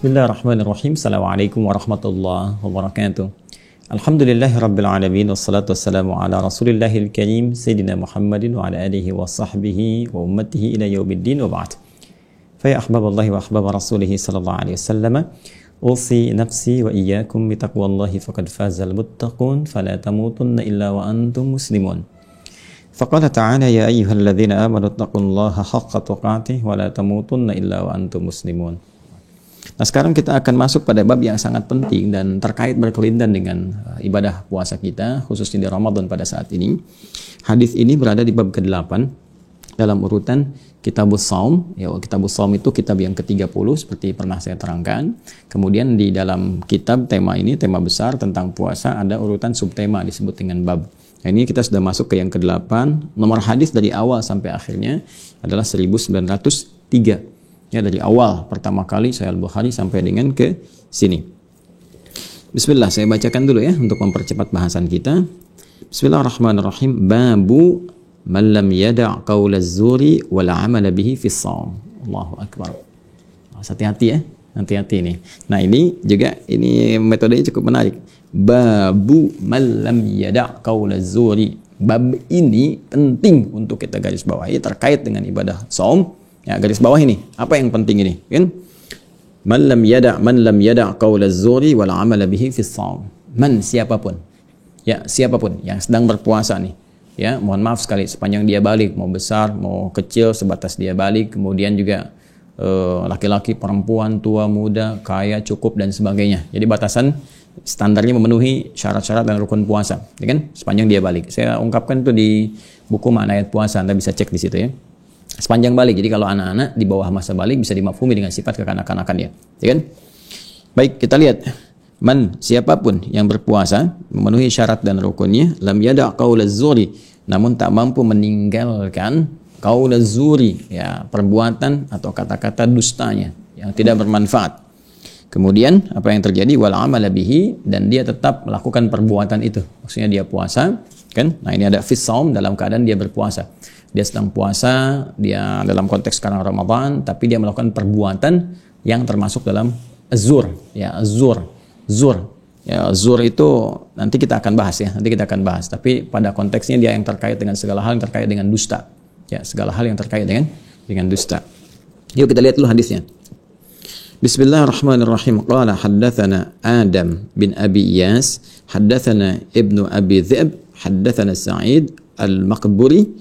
Bismillahirrahmanirrahim. Assalamualaikum warahmatullahi wabarakatuh. Alhamdulillahi rabbil alamin, wassalatu wassalamu ala rasulillahil karim Sayyidina Muhammadin wa ala alihi wa sahbihi wa ummatihi ila yaumiddin wa ba'd. Fa ya ahbaballahi wa ahbab rasulihi sallallahu alaihi wasallam, usi nafsi wa iyyakum bi taqwallahi faqad fazal muttaqun fala tamutunna illa wa antum muslimun. Faqala ta'ala ya ayyuhalladzina amanu taqullaha haqqa tuqatih wa la tamutunna illa wa antum muslimun. Nah, sekarang kita akan masuk pada bab yang sangat penting dan terkait berkelindan dengan ibadah puasa kita, khususnya di Ramadan pada saat ini. Hadis ini berada di bab ke-8 dalam urutan Kitabus Shaum. Ya, Kitabus Shaum itu kitab yang ke-30 seperti pernah saya terangkan. Kemudian di dalam kitab tema ini, tema besar tentang puasa, ada urutan subtema disebut dengan bab. Nah, ini kita sudah masuk ke yang ke-8. Nomor hadis dari awal sampai akhirnya adalah 1903. Ya, dari awal pertama kali Sahih Al-Bukhari sampai dengan ke sini. Bismillah, saya bacakan dulu ya untuk mempercepat bahasan kita. Bismillahirrahmanirrahim. Babu man lam yada' qaula az-zuri wal 'amala bihi fi shaum. Allahu akbar. Hati-hati ya, hati-hati nih. Nah, ini juga ini metodenya cukup menarik. Babu man lam yada' qaula az-zuri. Bab ini penting untuk kita garis bawahi terkait dengan ibadah shaum. Ya, garis bawah ini, apa yang penting ini? Kan? Man lam yada' qaula az-zuri wal 'amala bihi fi shaum. Man, siapapun. Ya, siapapun yang sedang berpuasa nih. Ya, mohon maaf sekali sepanjang dia balik, mau besar, mau kecil, sebatas dia balik, kemudian juga laki-laki, perempuan, tua, muda, kaya, cukup dan sebagainya. Jadi batasan standarnya memenuhi syarat-syarat dan rukun puasa, ya kan? Sepanjang dia balik. Saya ungkapkan itu di buku Makna Ayat Puasa, Anda bisa cek di situ ya. Sepanjang balik. Jadi kalau anak-anak di bawah masa balik bisa dimafhumi dengan sifat kekanak-kanakannya, ya kan? Baik, kita lihat. Man, siapapun yang berpuasa memenuhi syarat dan rukunnya, lam yada' qaula az-zuri, namun tak mampu meninggalkan qaula az-zuri, ya, perbuatan atau kata-kata dustanya yang tidak bermanfaat. Kemudian apa yang terjadi? Wal 'amala bihi, dan dia tetap melakukan perbuatan itu. Maksudnya dia puasa, kan? Nah, ini ada fis shaum, dalam keadaan dia berpuasa. Dia sedang puasa, dia dalam konteks sekarang Ramadan, tapi dia melakukan perbuatan yang termasuk dalam az-zur, ya, az-zur. Zur. Ya, zur itu nanti kita akan bahas ya, nanti kita akan bahas. Tapi pada konteksnya dia yang terkait dengan segala hal yang terkait dengan dusta. Ya, segala hal yang terkait dengan dusta. Yuk kita lihat dulu hadisnya. Bismillahirrahmanirrahim. Qala haddatsana Adam bin Abi Iyas, haddatsana Ibnu Abi Dhi'b, haddatsana Sa'id al-Maqburi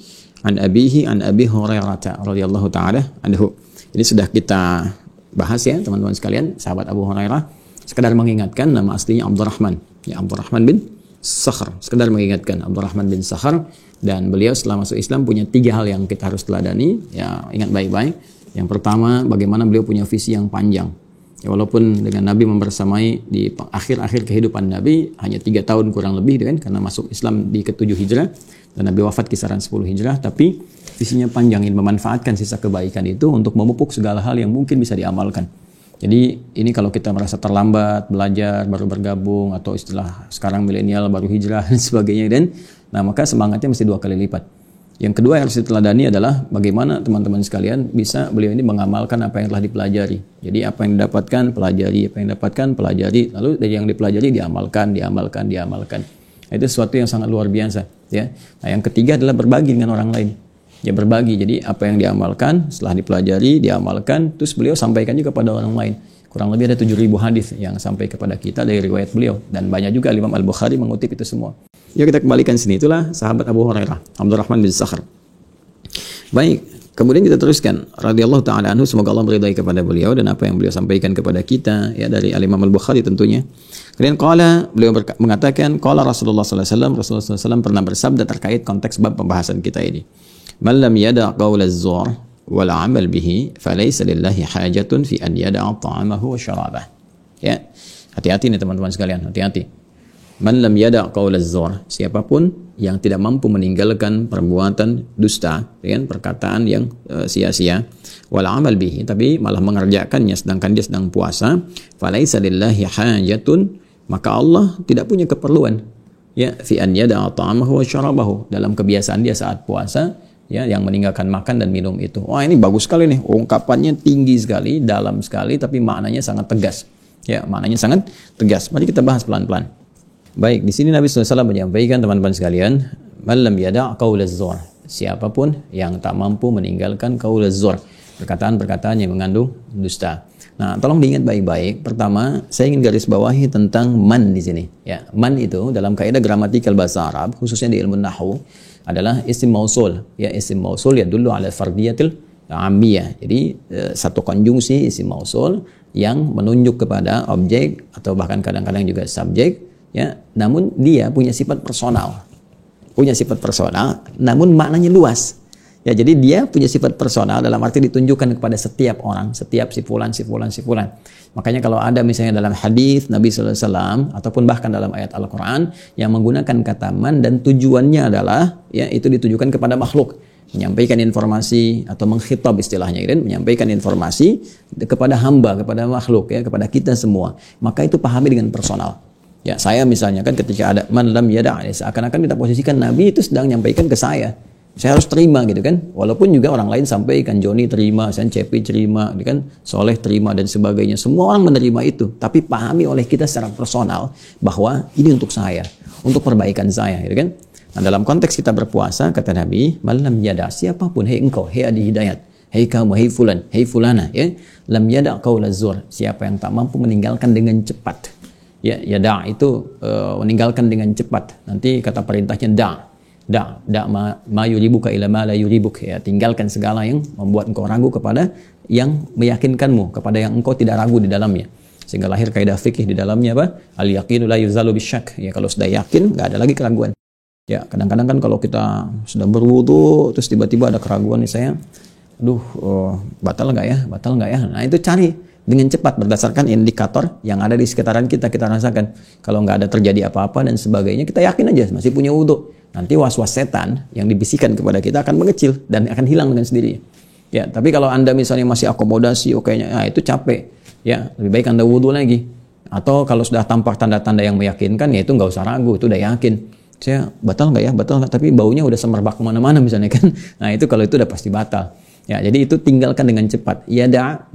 an abihi an Abi Hurairah radhiyallahu taala anhu. Ini sudah kita bahas ya teman-teman sekalian, sahabat Abu Hurairah. Sekedar mengingatkan nama aslinya Abdurrahman, ya, Abdurrahman bin Sakhr. Sekedar mengingatkan Abdurrahman bin Sakhr, dan beliau setelah masuk Islam punya 3 hal yang kita harus teladani. Ya, ingat baik-baik. Yang pertama, bagaimana beliau punya visi yang panjang. Ya, walaupun dengan Nabi membersamai di akhir-akhir kehidupan Nabi hanya 3 tahun kurang lebih, kan, karena masuk Islam di ke-7 Hijrah dan Nabi wafat kisaran 10 Hijrah, tapi visinya panjang, ingin memanfaatkan sisa kebaikan itu untuk memupuk segala hal yang mungkin bisa diamalkan. Jadi ini kalau kita merasa terlambat belajar, baru bergabung, atau istilah sekarang milenial baru hijrah dan sebagainya, dan nah maka semangatnya mesti 2 kali lipat. Yang kedua yang harus diteladani adalah bagaimana teman-teman sekalian bisa beliau ini mengamalkan apa yang telah dipelajari. Jadi apa yang didapatkan pelajari, apa yang didapatkan pelajari, lalu dari yang dipelajari diamalkan. Nah, itu sesuatu yang sangat luar biasa, ya. Nah, yang ketiga adalah berbagi dengan orang lain. Ya, berbagi. Jadi apa yang diamalkan setelah dipelajari, diamalkan, terus beliau sampaikan juga kepada orang lain. Kurang lebih ada 7.000 hadis yang sampai kepada kita dari riwayat beliau, dan banyak juga Imam Al-Bukhari mengutip itu semua. Yuk kita kembalikan sini, itulah sahabat Abu Hurairah, Abdurrahman bin Sakhr. Baik, kemudian kita teruskan. Radhiyallahu ta'ala anhu, semoga Allah meridai kepada beliau dan apa yang beliau sampaikan kepada kita, ya, dari Imam Al-Bukhari tentunya. Kemudian beliau mengatakan, qala Rasulullah sallallahu alaihi wasallam, Rasulullah sallallahu alaihi wasallam pernah bersabda terkait konteks bab pembahasan kita ini. Man lam yada' qaula az-zur wal 'amal bihi falaysa lillahi hajatun fi an yada'a ta'amahu wa syarabah. Ya, hati-hati nih teman-teman sekalian, hati-hati. Man lam yada' qaula az-zur, siapapun yang tidak mampu meninggalkan perbuatan dusta, dengan perkataan yang sia-sia, wal 'amal bihi, tapi malah mengerjakannya sedangkan dia sedang puasa, falaysa lillahi hajatun, maka Allah tidak punya keperluan, ya, fi an yada'a ta'amahu wa syarabahu, dalam kebiasaan dia saat puasa, ya yang meninggalkan makan dan minum itu. Wah, ini bagus sekali nih, ungkapannya tinggi sekali, dalam sekali, tapi maknanya sangat tegas. Ya, maknanya sangat tegas. Mari kita bahas pelan-pelan. Baik, di sini Nabi SAW menyampaikan teman-teman sekalian, "Man lam yada' qaulaz zur." Siapapun yang tak mampu meninggalkan qaulaz zur, perkataan-perkataan yang mengandung dusta. Nah, tolong diingat baik-baik. Pertama, saya ingin garis bawahi tentang man di sini. Ya, man itu dalam kaidah gramatikal bahasa Arab, khususnya di ilmu nahwu, adalah isim mausul. Ya, isim mausul ya dulu ala fardiyatil amiyah. Jadi satu konjungsi isim mausul yang menunjuk kepada objek atau bahkan kadang-kadang juga subjek. Ya, namun dia punya sifat personal. Punya sifat personal, namun maknanya luas. Ya, jadi dia punya sifat personal dalam arti ditunjukkan kepada setiap orang, setiap si fulan. Makanya kalau ada misalnya dalam hadis Nabi SAW ataupun bahkan dalam ayat Al-Quran yang menggunakan kata man dan tujuannya adalah ya itu ditujukan kepada makhluk, menyampaikan informasi atau mengkhitab istilahnya, kan? Menyampaikan informasi kepada hamba, kepada makhluk, ya, kepada kita semua. Maka itu pahami dengan personal. Ya, saya misalnya kan ketika ada man lam yada', seakan-akan kita posisikan Nabi itu sedang menyampaikan ke saya. Saya harus terima gitu kan, walaupun juga orang lain sampaikan, Joni terima, Cepi terima, gitu kan, Soleh terima dan sebagainya, semua orang menerima itu, tapi pahami oleh kita secara personal bahwa ini untuk saya, untuk perbaikan saya, gitu kan. Nah, dalam konteks kita berpuasa, kata Nabi, malam yada, siapapun, hei engkau, hei adi hidayat, hei kamu, hei fulan, hei fulana, ya, lam yada qaulaz zur, siapa yang tak mampu meninggalkan dengan cepat, ya, yada itu meninggalkan dengan cepat, nanti kata perintahnya ma yuribuka ila ma la yuribuk, ya, tinggalkan segala yang membuat engkau ragu kepada yang meyakinkanmu, kepada yang engkau tidak ragu di dalamnya, sehingga lahir kaidah fikih di dalamnya apa, al yaqinu la yuzalu bisyak, ya, kalau sudah yakin nggak ada lagi keraguan. Ya, kadang-kadang kan kalau kita sudah berwudu terus tiba-tiba ada keraguan nih, saya batal nggak ya, nah itu cari dengan cepat berdasarkan indikator yang ada di sekitaran kita rasakan. Kalau nggak ada terjadi apa-apa dan sebagainya, kita yakin aja masih punya wudu. Nanti was-was setan yang dibisikkan kepada kita akan mengecil dan akan hilang dengan sendirinya. Ya, tapi kalau Anda misalnya masih akomodasi, kayaknya itu capek, ya, lebih baik Anda wudu lagi. Atau kalau sudah tampak tanda-tanda yang meyakinkan, ya itu nggak usah ragu, itu udah yakin. Saya batal nggak, tapi baunya udah semerbak kemana-mana misalnya kan. Nah, itu kalau itu udah pasti batal. Ya, jadi itu tinggalkan dengan cepat. Yada,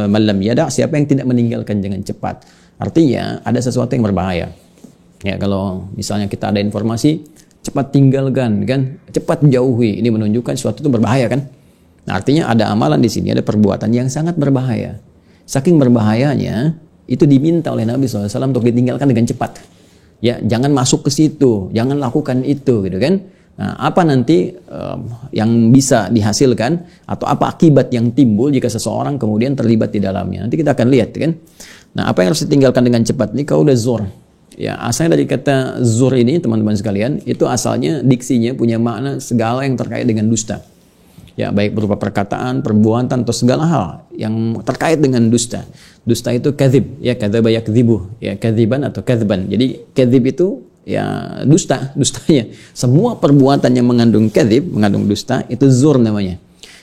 malam yada, siapa yang tidak meninggalkan dengan cepat. Artinya ada sesuatu yang berbahaya. Ya, kalau misalnya kita ada informasi, cepat tinggalkan, kan, cepat jauhi, ini menunjukkan sesuatu itu berbahaya, kan. Nah, artinya ada amalan di sini, ada perbuatan yang sangat berbahaya. Saking berbahayanya itu diminta oleh Nabi SAW untuk ditinggalkan dengan cepat. Ya, jangan masuk ke situ, jangan lakukan itu, gitu kan. Nah, apa nanti yang bisa dihasilkan atau apa akibat yang timbul jika seseorang kemudian terlibat di dalamnya? Nanti kita akan lihat, kan. Nah, apa yang harus ditinggalkan dengan cepat? Ini qaulaz zur. Ya, asalnya dari kata zur ini, teman-teman sekalian, itu asalnya diksinya punya makna segala yang terkait dengan dusta. Ya, baik berupa perkataan, perbuatan, atau segala hal yang terkait dengan dusta. Dusta itu kadzib, ya, kadzaba yakdzibu, ya, kadziban atau kadzban. Jadi kadzib itu ya dustanya. Semua perbuatan yang mengandung kadzib, mengandung dusta, itu zur namanya.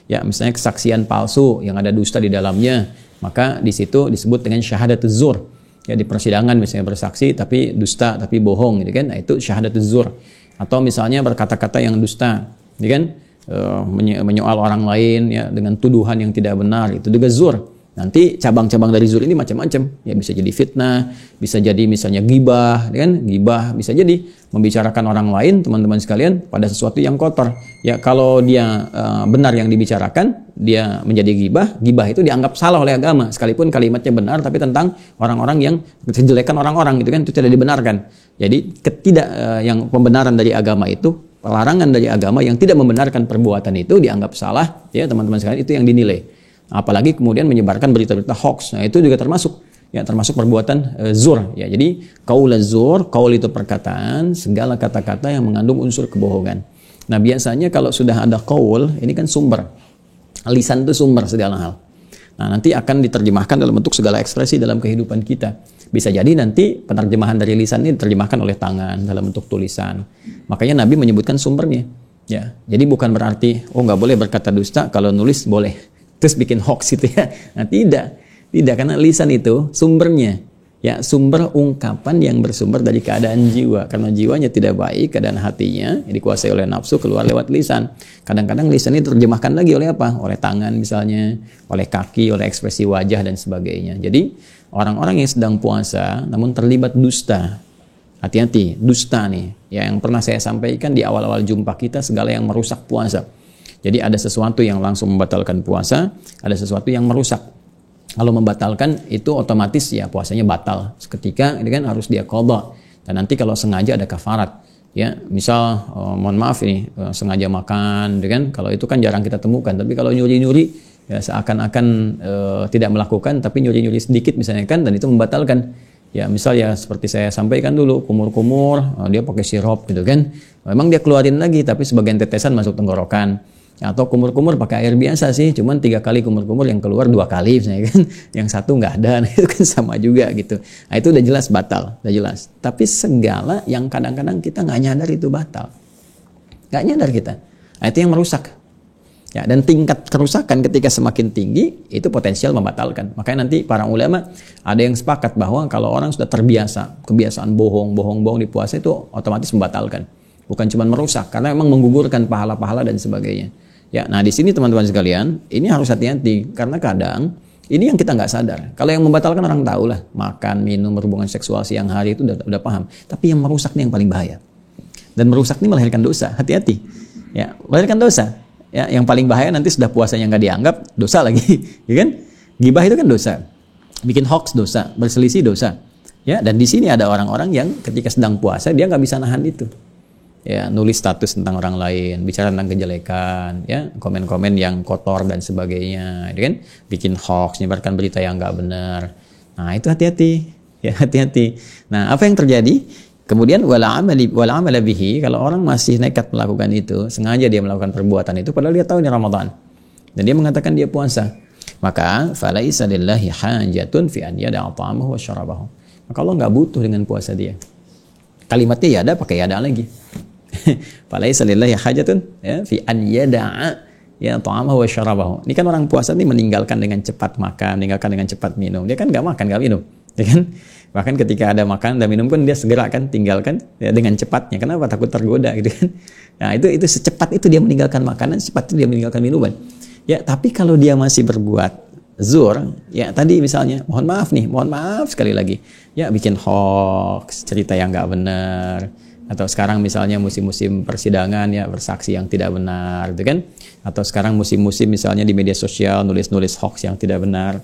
Ya, misalnya kesaksian palsu yang ada dusta di dalamnya, maka di situ disebut dengan syahadatuz zur. Ya, di persidangan misalnya bersaksi tapi dusta, tapi bohong, gitu kan. Nah, itu syahadatuz zur. Atau misalnya berkata-kata yang dusta, gitu kan, menyoal orang lain, ya, dengan tuduhan yang tidak benar, itu juga zur. Nanti cabang-cabang dari zur ini macam-macam, ya, bisa jadi fitnah, bisa jadi misalnya ghibah, kan, ghibah bisa jadi membicarakan orang lain, teman-teman sekalian, pada sesuatu yang kotor. Ya, kalau dia benar yang dibicarakan, dia menjadi ghibah itu dianggap salah oleh agama, sekalipun kalimatnya benar, tapi tentang orang-orang yang menjelekan orang-orang, gitu kan, itu tidak dibenarkan. Jadi yang pembenaran dari agama itu, pelarangan dari agama yang tidak membenarkan perbuatan itu dianggap salah, ya, teman-teman sekalian, itu yang dinilai. Apalagi kemudian menyebarkan berita-berita hoax, nah itu juga termasuk perbuatan zur, ya. Jadi qaulaz zur, qaul itu perkataan, segala kata-kata yang mengandung unsur kebohongan. Nah, biasanya kalau sudah ada qaul, ini kan sumber, lisan itu sumber segala hal. Nah, nanti akan diterjemahkan dalam bentuk segala ekspresi dalam kehidupan kita. Bisa jadi nanti penerjemahan dari lisan ini diterjemahkan oleh tangan dalam bentuk tulisan. Makanya Nabi menyebutkan sumbernya, ya. Jadi bukan berarti nggak boleh berkata dusta, kalau nulis boleh terus bikin hoax gitu, ya. Nah, tidak, karena lisan itu sumbernya, Ya, sumber ungkapan yang bersumber dari keadaan jiwa. Karena jiwanya tidak baik, keadaan hatinya dikuasai oleh nafsu, keluar lewat lisan. Kadang-kadang lisan ini terjemahkan lagi oleh apa? Oleh tangan misalnya, oleh kaki, oleh ekspresi wajah dan sebagainya. Jadi orang-orang yang sedang puasa namun terlibat dusta. Hati-hati, dusta nih. Ya, yang pernah saya sampaikan di awal-awal jumpa kita, segala yang merusak puasa. Jadi ada sesuatu yang langsung membatalkan puasa, ada sesuatu yang merusak. Kalau membatalkan itu otomatis ya puasanya batal. Seketika ini kan harus dia qadha. Dan nanti kalau sengaja ada kafarat. Ya, misal mohon maaf ini sengaja makan, kan? Kalau itu kan jarang kita temukan. Tapi kalau nyuri-nyuri ya seakan-akan tidak melakukan, tapi nyuri-nyuri sedikit misalnya kan, dan itu membatalkan. Ya, misal ya seperti saya sampaikan dulu, kumur-kumur, dia pakai sirup gitu kan. Memang dia keluarin lagi, tapi sebagian tetesan masuk tenggorokan. Atau kumur-kumur pakai air biasa sih, cuman 3 kali kumur-kumur, yang keluar 2 kali misalnya kan, yang satu nggak ada, nah itu kan sama juga gitu. Nah itu udah jelas batal, udah jelas. Tapi segala yang kadang-kadang kita nggak nyadar itu batal, nggak nyadar kita. Nah itu yang merusak. Ya, dan tingkat kerusakan ketika semakin tinggi itu potensial membatalkan. Makanya nanti para ulama ada yang sepakat bahwa kalau orang sudah terbiasa kebiasaan bohong di puasa itu otomatis membatalkan. Bukan cuma merusak, karena memang menggugurkan pahala-pahala dan sebagainya. Ya, nah di sini teman-teman sekalian, ini harus hati-hati karena kadang ini yang kita nggak sadar. Kalau yang membatalkan orang tahu lah, makan, minum, berhubungan seksual siang hari itu udah paham. Tapi yang merusak ini yang paling bahaya. Dan merusak ini melahirkan dosa. Hati-hati. Ya, melahirkan dosa. Ya, yang paling bahaya nanti sudah puasanya nggak dianggap, dosa lagi, ya kan? Gibah itu kan dosa. Bikin hoax dosa, berselisih dosa. Ya, dan di sini ada orang-orang yang ketika sedang puasa dia nggak bisa nahan itu. Ya, nulis status tentang orang lain, bicara tentang kejelekan, ya, komen-komen yang kotor dan sebagainya, ya kan? Bikin hoax, nyebarkan berita yang nggak benar. Nah, itu hati-hati, ya hati-hati. Nah, apa yang terjadi? Kemudian wala amala bihi, kalau orang masih nekat melakukan itu, sengaja dia melakukan perbuatan itu padahal dia tahu ini Ramadan. Dan dia mengatakan dia puasa. Maka falaisa lillahi hajatun fi an yada'a ta'amahu wa syarabahu. Maka Allah nggak butuh dengan puasa dia. Kalimatnya ya ada pakai ya ada lagi. Falaisa lillahi hajatun ya fi an yada'a ya ta'amahu wa syarabahu. Ini kan orang puasa ini meninggalkan dengan cepat makan, meninggalkan dengan cepat minum. Dia kan nggak makan, nggak minum, ya kan? Bahkan ketika ada makan dan minum pun dia segera kan tinggalkan ya, dengan cepatnya. Kenapa? Takut tergoda gitu kan. Nah, itu secepat itu dia meninggalkan makanan, secepat itu dia meninggalkan minuman. Ya, tapi kalau dia masih berbuat zur, ya tadi misalnya, mohon maaf sekali lagi. Ya, bikin hoax, cerita yang nggak benar. Atau sekarang misalnya musim-musim persidangan ya, bersaksi yang tidak benar, gitu kan? Atau sekarang musim-musim misalnya di media sosial nulis-nulis hoax yang tidak benar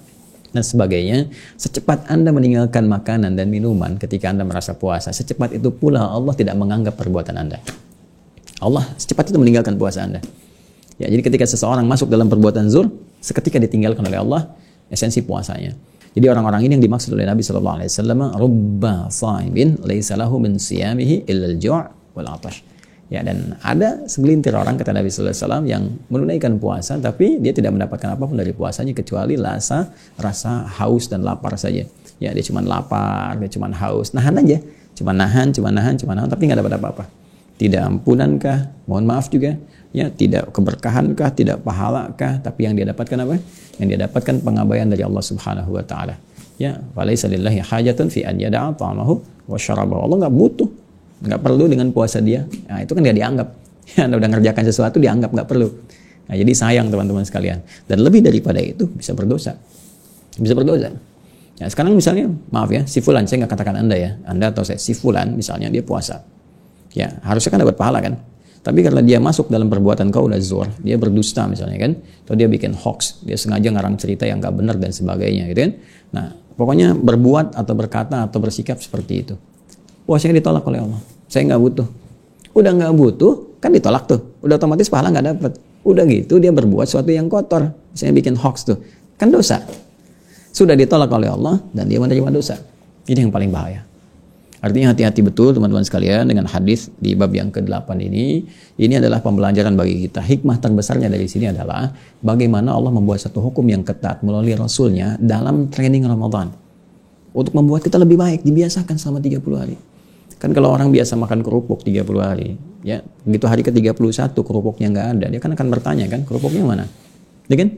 dan sebagainya. Secepat Anda meninggalkan makanan dan minuman ketika Anda merasa puasa, secepat itu pula Allah tidak menganggap perbuatan Anda. Allah secepat itu meninggalkan puasa Anda. Ya, jadi ketika seseorang masuk dalam perbuatan zur, seketika ditinggalkan oleh Allah esensi puasanya. Jadi orang-orang ini yang dimaksud oleh Nabi sallallahu alaihi wasallam, rubba shaimin laisa lahu min siyamihi illa al-ju' wal 'atash. Ya, dan ada segelintir orang kata Nabi sallallahu alaihi wasallam yang menunaikan puasa tapi dia tidak mendapatkan apapun dari puasanya kecuali rasa haus dan lapar saja. Ya, dia cuma lapar, dia cuma haus, nahan aja. Cuma nahan, tapi nggak dapat apa-apa. Tidak ampunankah? Mohon maaf juga. Ya, tidak keberkahankah, tidak pahalakah, tapi yang dia dapatkan apa? Yang dia dapatkan pengabaian dari Allah Subhanahu wa taala. Ya, walaisa lillahi hajatun fi an yada'a ta'amahu wa syarabahu. Allah enggak butuh, enggak perlu dengan puasa dia. Nah, itu kan dia dianggap. Ya, Anda udah ngerjakan sesuatu dianggap enggak perlu. Nah, jadi sayang teman-teman sekalian. Dan lebih daripada itu bisa berdosa. Bisa berdosa. Ya, sekarang misalnya, maaf ya, si fulan, saya enggak katakan Anda ya. Anda atau saya, si fulan misalnya dia puasa. Ya, harusnya kan dapat pahala kan? Tapi karena dia masuk dalam perbuatan qaul az-zur, dia berdusta misalnya kan, atau dia bikin hoax, dia sengaja ngarang cerita yang nggak benar dan sebagainya gitu kan. Nah, pokoknya berbuat atau berkata atau bersikap seperti itu, puasanya ditolak oleh Allah. Saya nggak butuh. Udah nggak butuh, kan ditolak tuh. Udah otomatis pahala nggak dapat. Udah gitu dia berbuat sesuatu yang kotor, misalnya bikin hoax tuh, kan dosa. Sudah ditolak oleh Allah dan dia menerima dosa. Ini yang paling bahaya. Artinya hati-hati betul teman-teman sekalian dengan hadis di bab yang ke-8 ini. Ini adalah pembelajaran bagi kita. Hikmah terbesarnya dari sini adalah bagaimana Allah membuat satu hukum yang ketat melalui Rasulnya dalam training Ramadan. Untuk membuat kita lebih baik, dibiasakan selama 30 hari. Kan kalau orang biasa makan kerupuk 30 hari, ya begitu hari ke-31 kerupuknya nggak ada, dia kan akan bertanya kan, kerupuknya mana? Ya kan?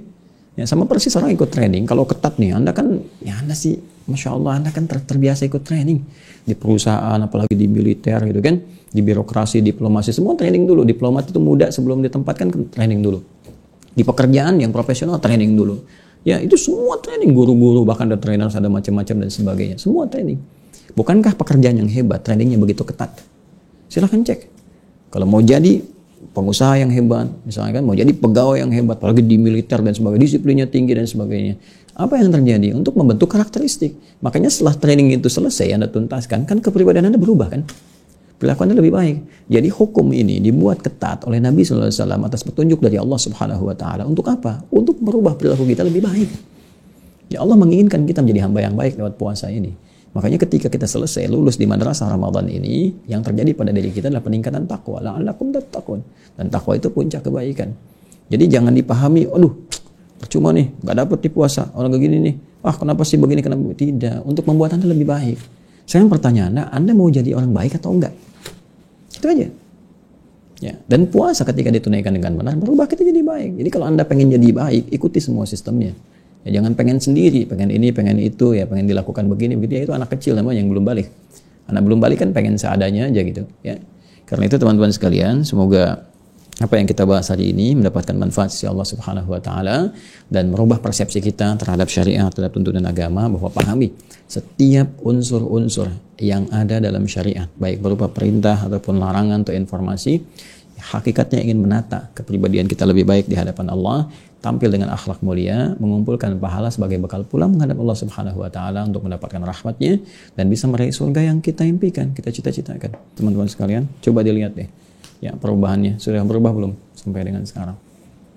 Ya sama persis orang ikut training, kalau ketat nih, Anda kan, ya Anda sih Masya Allah, Anda kan terbiasa ikut training di perusahaan, apalagi di militer gitu kan, di birokrasi, diplomasi, semua training dulu. Diplomat itu muda sebelum ditempatkan training dulu. Di pekerjaan yang profesional training dulu. Ya itu semua training, guru-guru, bahkan ada trainer, ada macam-macam dan sebagainya. Semua training. Bukankah pekerjaan yang hebat, trainingnya begitu ketat? Silahkan cek. Kalau mau jadi pengusaha yang hebat, misalnya kan mau jadi pegawai yang hebat, apalagi di militer dan sebagainya, disiplinnya tinggi dan sebagainya. Apa yang terjadi? Untuk membentuk karakteristik. Makanya setelah training itu selesai, Anda tuntaskan, kan kepribadian Anda berubah kan? Perilaku Anda lebih baik. Jadi hukum ini dibuat ketat oleh Nabi SAW atas petunjuk dari Allah Subhanahu Wa Taala. Untuk apa? Untuk merubah perilaku kita lebih baik. Ya Allah menginginkan kita menjadi hamba yang baik lewat puasa ini. Makanya ketika kita selesai lulus di madrasah Ramadan ini, yang terjadi pada diri kita adalah peningkatan takwa. La'allakum tattaqun. Dan takwa itu puncak kebaikan. Jadi jangan dipahami, aduh, percuma nih, nggak dapet di puasa. Orang kayak gini nih, kenapa sih begini, kenapa? Tidak, untuk membuat Anda lebih baik. Sekarang pertanyaannya, Anda mau jadi orang baik atau enggak? Itu aja. Ya, dan puasa ketika ditunaikan dengan benar, berubah kita jadi baik. Jadi kalau Anda pengen jadi baik, ikuti semua sistemnya. Ya, jangan pengen sendiri, pengen ini, pengen itu, ya pengen dilakukan begini, begitu. Ya, itu anak kecil namanya yang belum balik. Anak belum balik kan pengen seadanya aja gitu. Ya. Karena itu teman-teman sekalian, semoga apa yang kita bahas hari ini mendapatkan manfaat sisi Allah Subhanahu Wa Taala dan merubah persepsi kita terhadap syariat, terhadap tuntunan agama, bahwa pahami setiap unsur-unsur yang ada dalam syariat, baik berupa perintah ataupun larangan atau informasi, hakikatnya ingin menata kepribadian kita lebih baik di hadapan Allah, tampil dengan akhlak mulia, mengumpulkan pahala sebagai bekal pulang menghadap Allah Subhanahu Wa Taala untuk mendapatkan rahmatnya dan bisa meraih surga yang kita impikan, kita cita-citakan. Teman-teman sekalian, coba dilihat deh. Ya, perubahannya sudah berubah belum sampai dengan sekarang,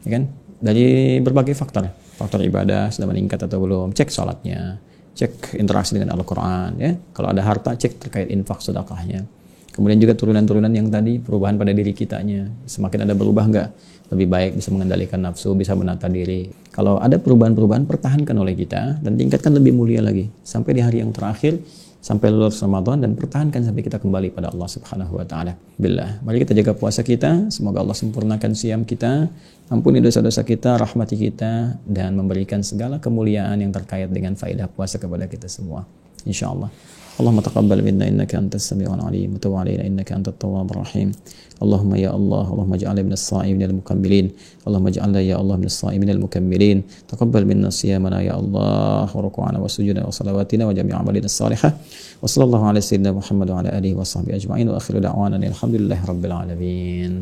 ya kan? Dari berbagai faktor ibadah sudah meningkat atau belum, cek sholatnya, cek interaksi dengan Al-Quran, ya. Kalau ada harta, cek terkait infak sedekahnya. Kemudian juga turunan-turunan yang tadi, perubahan pada diri kitanya, semakin ada berubah nggak? Lebih baik bisa mengendalikan nafsu, bisa menata diri. Kalau ada perubahan-perubahan, pertahankan oleh kita dan tingkatkan lebih mulia lagi sampai di hari yang terakhir, sampai lulus Ramadan, dan pertahankan sampai kita kembali pada Allah Subhanahu Wa Taala. Billah, mari kita jaga puasa kita, semoga Allah sempurnakan siam kita, ampuni dosa-dosa kita, rahmati kita, dan memberikan segala kemuliaan yang terkait dengan faedah puasa kepada kita semua, insyaallah. Allahumma taqabbal minna innaka antas samiul alim wa tub alaina innaka antat tawwabur rahim. Allahumma ya Allah, Allahumma ij'alna minas sha'iminal mukammilin. Allahumma ij'alna ya Allah minas sha'iminal mukammilin. Taqabbal minna siyamana ya Allah, wa ruku'ana wa sujudana wa salawatina wa jami' amalina salihah. Wa sallallahu ala sayyidina Muhammad wa ala alihi wa sahbihi ajma'in wa akhiru da'wana alhamdulillahi rabbil alamin.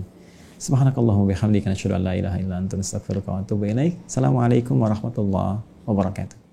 Subhanakallahumma bihamdika nashhadu an la ilaha illa anta nastaghfiruka wa atubu ilaik. Assalamualaikum warahmatullahi wabarakatuh.